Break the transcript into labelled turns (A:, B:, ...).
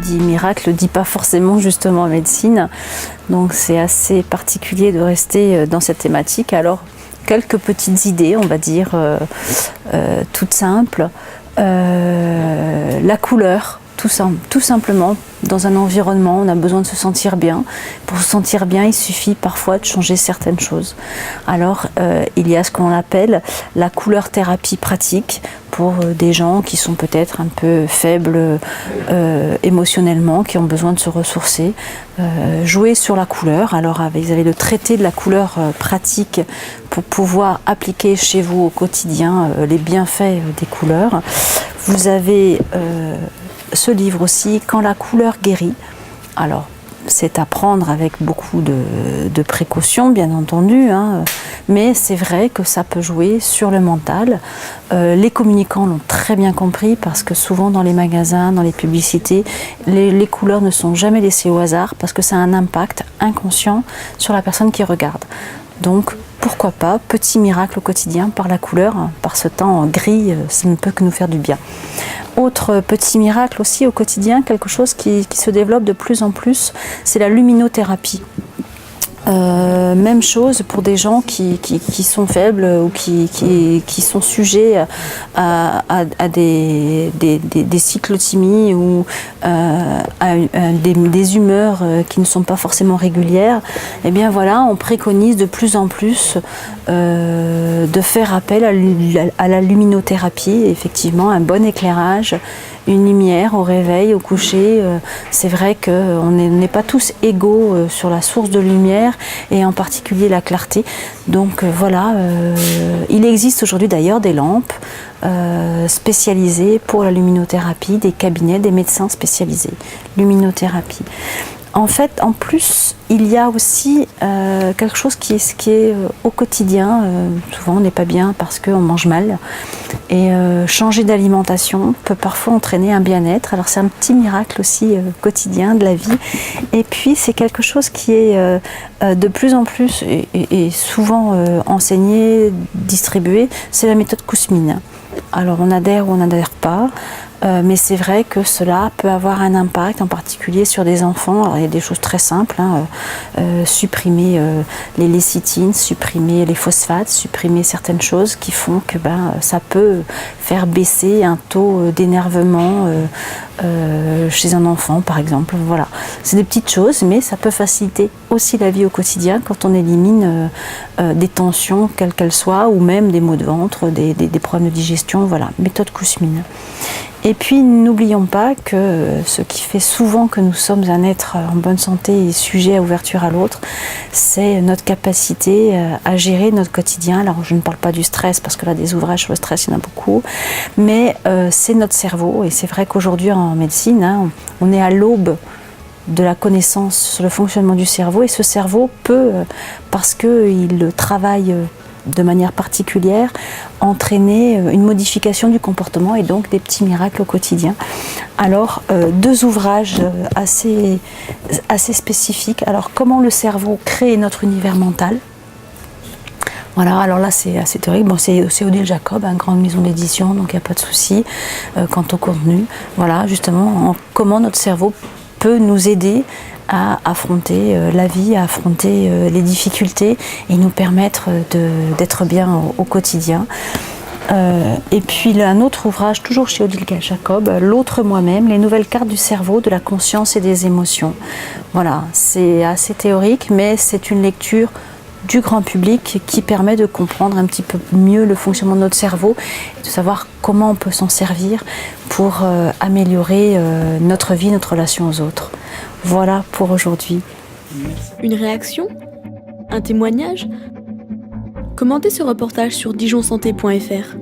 A: dit miracle ne dit pas forcément justement médecine. Donc c'est assez particulier de rester dans cette thématique. Alors quelques petites idées, on va dire, toutes simples. La couleur, tout simplement, dans un environnement, on a besoin de se sentir bien. Pour se sentir bien, il suffit parfois de changer certaines choses. Alors, il y a ce qu'on appelle la couleur thérapie pratique pour des gens qui sont peut-être un peu faibles émotionnellement, qui ont besoin de se ressourcer. Jouer sur la couleur. Alors, vous avez le traité de la couleur pratique pour pouvoir appliquer chez vous au quotidien les bienfaits des couleurs. Vous avez ce livre aussi, Quand la couleur guérit. Alors, c'est à prendre avec beaucoup de précautions, bien entendu, hein, mais c'est vrai que ça peut jouer sur le mental. Les communicants l'ont très bien compris parce que souvent dans les magasins, dans les publicités, les couleurs ne sont jamais laissées au hasard parce que ça a un impact inconscient sur la personne qui regarde. Donc, pourquoi pas, petit miracle au quotidien par la couleur, par ce temps gris, ça ne peut que nous faire du bien. Autre petit miracle aussi au quotidien, quelque chose qui se développe de plus en plus, c'est la luminothérapie. Même chose pour des gens qui sont faibles ou qui sont sujets à des cyclothymies ou à des humeurs qui ne sont pas forcément régulières. Et bien voilà, on préconise de plus en plus de faire appel à la luminothérapie, effectivement, un bon éclairage, une lumière au réveil, au coucher. C'est vrai qu'on n'est pas tous égaux sur la source de lumière et en particulier la clarté. Donc voilà, il existe aujourd'hui d'ailleurs des lampes spécialisées pour la luminothérapie, des cabinets, des médecins spécialisés. Luminothérapie. En fait, en plus, il y a aussi quelque chose qui est au quotidien. Souvent, on n'est pas bien parce qu'on mange mal. Et changer d'alimentation peut parfois entraîner un bien-être. Alors, c'est un petit miracle aussi quotidien de la vie. Et puis, c'est quelque chose qui est de plus en plus et souvent enseigné, distribué. C'est la méthode Kousmine. Alors, on adhère ou on n'adhère pas. Mais c'est vrai que cela peut avoir un impact, en particulier sur des enfants. Alors, il y a des choses très simples, hein, supprimer les lécithines, supprimer les phosphates, supprimer certaines choses qui font que ça peut faire baisser un taux d'énervement chez un enfant, par exemple. Voilà, c'est des petites choses, mais ça peut faciliter aussi la vie au quotidien quand on élimine des tensions, quelles qu'elles soient, ou même des maux de ventre, des problèmes de digestion. Voilà, méthode Kousmine. Et puis, n'oublions pas que ce qui fait souvent que nous sommes un être en bonne santé et sujet à ouverture à l'autre, c'est notre capacité à gérer notre quotidien. Alors, je ne parle pas du stress, parce que là, des ouvrages sur le stress, il y en a beaucoup, mais c'est notre cerveau. Et c'est vrai qu'aujourd'hui, en médecine, hein, on est à l'aube de la connaissance sur le fonctionnement du cerveau. Et ce cerveau peut, parce qu'il travaille de manière particulière, entraîner une modification du comportement et donc des petits miracles au quotidien. Alors, deux ouvrages assez spécifiques. Alors, comment le cerveau crée notre univers mental. Voilà, alors là c'est assez théorique. Bon, c'est Odile Jacob, une grande maison d'édition, donc il n'y a pas de souci quant au contenu. Voilà, justement, comment notre cerveau peut nous aider à affronter la vie, à affronter les difficultés et nous permettre d'être bien au quotidien. Et puis un autre ouvrage, toujours chez Odile Jacob, L'autre moi-même, les nouvelles cartes du cerveau, de la conscience et des émotions. Voilà, c'est assez théorique, mais c'est une lecture du grand public qui permet de comprendre un petit peu mieux le fonctionnement de notre cerveau, de savoir comment on peut s'en servir pour améliorer notre vie, notre relation aux autres. Voilà pour aujourd'hui.
B: Une réaction ? Un témoignage ? Commentez ce reportage sur dijonsanté.fr.